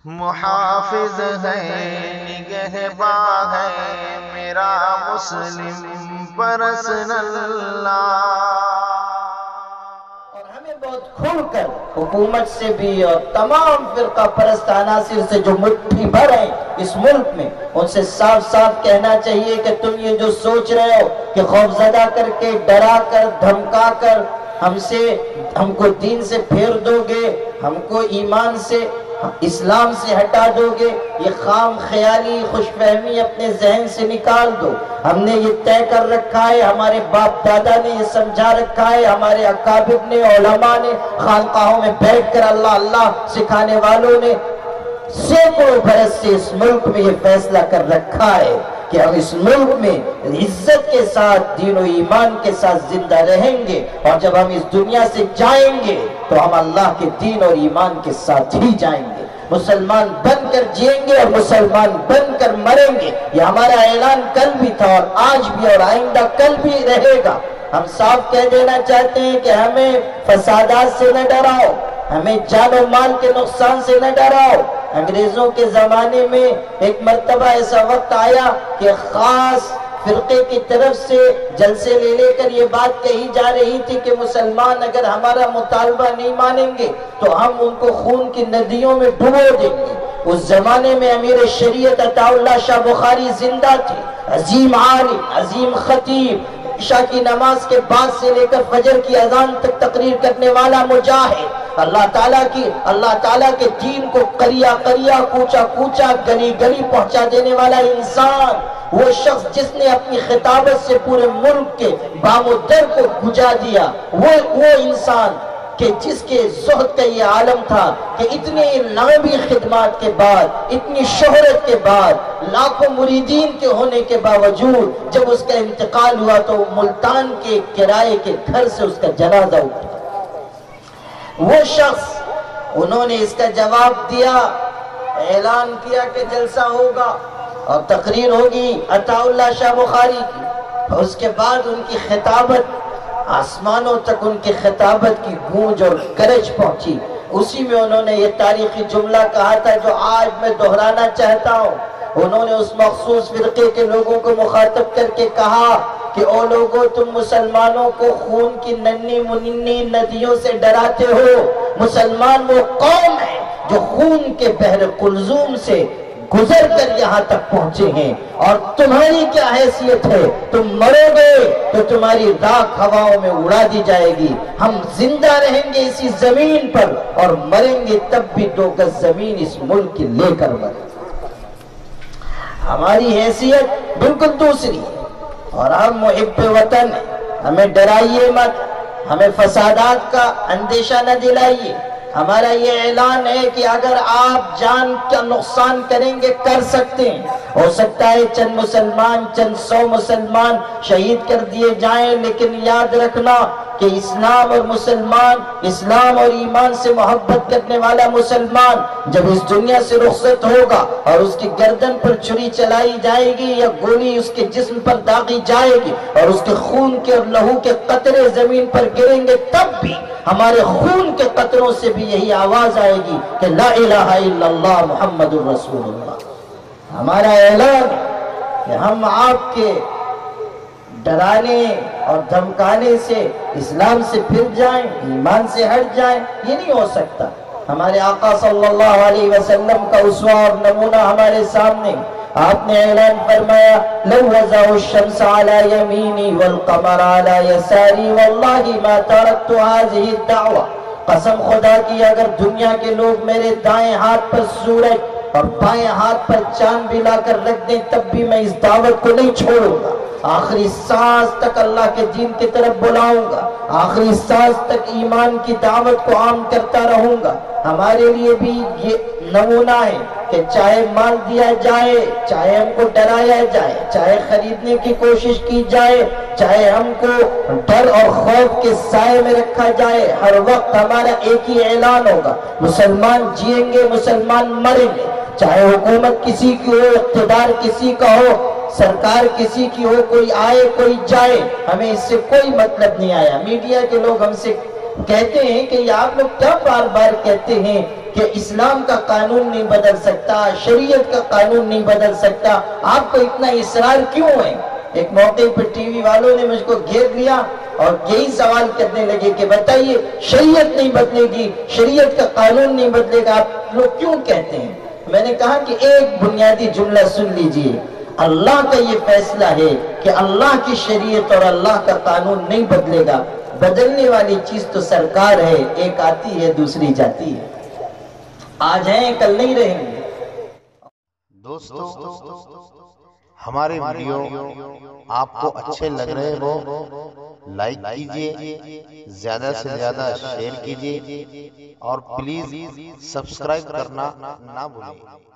محافظ ہے نگہباں ہے میرا مسلم پرسنل اور ہمیں بہت کھل کر حکومت سے بھی اور تمام فرقہ پرست عناصر سے جو مٹھی بھر ہیں اس ملک میں، ان سے صاف صاف کہنا چاہیے کہ تم یہ جو سوچ رہے ہو کہ خوفزدہ کر کے ڈرا کر دھمکا کر ہم کو دین سے پھیر دو گے، ہم کو ایمان سے اسلام سے ہٹا دو گے، یہ خام خیالی خوش فہمی اپنے ذہن سے نکال دو۔ ہم نے یہ طے کر رکھا ہے، ہمارے باپ دادا نے یہ سمجھا رکھا ہے، ہمارے اکابر نے، علماء نے، خانقاہوں میں بیٹھ کر اللہ اللہ سکھانے والوں نے سینکڑوں برس سے اس ملک میں یہ فیصلہ کر رکھا ہے کہ ہم اس ملک میں عزت کے ساتھ دین و ایمان کے ساتھ زندہ رہیں گے، اور جب ہم اس دنیا سے جائیں گے تو ہم اللہ کے دین اور ایمان کے ساتھ ہی جائیں گے، مسلمان بن کر جئیں گے اور مسلمان بن کر مریں گے۔ یہ ہمارا اعلان کل بھی تھا اور آج بھی اور آئندہ کل بھی رہے گا۔ ہم صاف کہہ دینا چاہتے ہیں کہ ہمیں فسادات سے نہ ڈراؤ، ہمیں جان و مال کے نقصان سے نہ ڈراؤ۔ انگریزوں کے زمانے میں ایک مرتبہ ایسا وقت آیا کہ خاص فرقے کی طرف سے جلسے لے کر یہ بات کہی جا رہی تھی کہ مسلمان اگر ہمارا مطالبہ نہیں مانیں گے تو ہم ان کو خون کی ندیوں میں ڈبو دیں گے۔ اس زمانے میں امیر شریعت عطا اللہ شاہ بخاری زندہ تھے، عظیم عالم، عظیم خطیب، عشاء کی نماز کے بعد سے لے کر فجر کی اذان تک تقریر کرنے والا مجاہد، اللہ تعالیٰ کے دین کو قریہ قریہ، کوچہ کوچہ، گلی گلی پہنچا دینے والا انسان، وہ شخص جس نے اپنی خطابت سے پورے ملک کے بام و در کو گجا دیا، وہ انسان کہ جس کے زہد کا یہ عالم تھا کہ اتنے لمبی خدمات کے بعد، اتنی شہرت کے بعد، لاکھوں مریدین کے ہونے کے باوجود جب اس کا انتقال ہوا تو ملتان کے کرائے کے گھر سے اس کا جنازہ اٹھا۔ وہ شخص، انہوں نے اس کا جواب دیا، اعلان کیا کہ جلسہ ہوگا اور تقریر ہوگی عطا اللہ شاہ بخاری کی، اور اس کے بعد ان کی خطابت آسمانوں تک، ان کی خطابت کی گونج اور گرج پہنچی۔ اسی میں انہوں نے یہ تاریخی جملہ کہا تھا جو آج میں دہرانا چاہتا ہوں۔ انہوں نے اس مخصوص فرقے کے لوگوں کو مخاطب کر کے کہا کہ او لوگو، تم مسلمانوں کو خون کی ننھی مننھی ندیوں سے ڈراتے ہو۔ مسلمان وہ قوم ہے جو خون کے بحر قلزوم سے گزر کر یہاں تک پہنچے ہیں، اور تمہاری کیا حیثیت ہے؟ تم مرو گے تو تمہاری راکھ ہواؤں میں اڑا دی جائے گی۔ ہم زندہ رہیں گے اسی زمین پر اور مریں گے تب بھی 2 گز زمین اس ملک کی لے کر مریں۔ ہماری حیثیت بالکل دوسری ہے، اور ہم محب وطن ہیں۔ ہمیں ڈرائیے مت، ہمیں فسادات کا اندیشہ نہ دلائیے۔ ہمارا یہ اعلان ہے کہ اگر آپ جان کا نقصان کریں گے، کر سکتے ہیں، ہو سکتا ہے چند مسلمان، چند 100 مسلمان شہید کر دیے جائیں، لیکن یاد رکھنا کہ اسلام اور مسلمان، اسلام اور ایمان سے محبت کرنے والا مسلمان جب اس دنیا سے رخصت ہوگا اور اس کی گردن پر چھری چلائی جائے گی یا گولی اس کے جسم پر داغی جائے گی اور اس کے خون کے اور لہو کے قطرے زمین پر گریں گے، تب بھی ہمارے خون کے قطروں سے بھی یہی آواز آئے گی کہ لا الہ الا اللہ محمد الرسول اللہ۔ ہمارا اعلان کہ ہم آپ کے ڈرانے اور دھمکانے سے اسلام سے پھر جائیں، ایمان سے ہٹ جائیں، یہ نہیں ہو سکتا۔ ہمارے آقا صلی اللہ علیہ وسلم کا اسوہ اور نمونہ ہمارے سامنے، آپ نے اعلان فرمایا لو وضع الشمس على يميني والقمر على يساري والله ما تركت هذه الدعوة۔ قسم خدا کی اگر دنیا کے لوگ میرے دائیں ہاتھ پر سورج اور بائیں ہاتھ پر چاند بھی لا کر رکھ دیں تب بھی میں اس دعوت کو نہیں چھوڑوں گا، آخری سانس تک اللہ کے دین کی طرف بلاؤں گا، آخری سانس تک ایمان کی دعوت کو عام کرتا رہوں گا۔ ہمارے لیے بھی یہ نمونہ ہے کہ چاہے مال دیا جائے، چاہے ہم کو ڈرایا جائے، چاہے خریدنے کی کوشش کی جائے، چاہے ہم کو ڈر اور خوف کے سائے میں رکھا جائے، ہر وقت ہمارا ایک ہی اعلان ہوگا، مسلمان جئیں گے، مسلمان مریں گے، چاہے حکومت کسی کی ہو، اقتدار کسی کا ہو، سرکار کسی کی ہو، کوئی آئے کوئی جائے، ہمیں اس سے کوئی مطلب نہیں آیا۔ میڈیا کے لوگ ہم سے کہتے ہیں کہ یہ آپ لوگ کیا بار بار کہتے ہیں کہ اسلام کا قانون نہیں بدل سکتا، شریعت کا قانون نہیں بدل سکتا، آپ کو اتنا اصرار کیوں ہے؟ ایک موقع پر ٹی وی والوں نے مجھ کو گھیر لیا اور یہی سوال کرنے لگے کہ بتائیے شریعت نہیں بدلے گی، شریعت کا قانون نہیں بدلے گا، آپ لوگ کیوں کہتے ہیں؟ میں نے کہا کہ ایک بنیادی جملہ سن لیجئے، اللہ کا یہ فیصلہ ہے کہ اللہ کی شریعت اور اللہ کا قانون نہیں بدلے گا، بدلنے والی چیز تو سرکار ہے، ایک آتی ہے دوسری جاتی ہے، آج ہیں کل نہیں رہیں گے۔ دوستو ہمارے ویڈیو آپ کو اچھے لگ رہے ہو لائک کیجئے، زیادہ سے زیادہ شیئر کیجئے اور پلیز سبسکرائب کرنا نہ بھولیں۔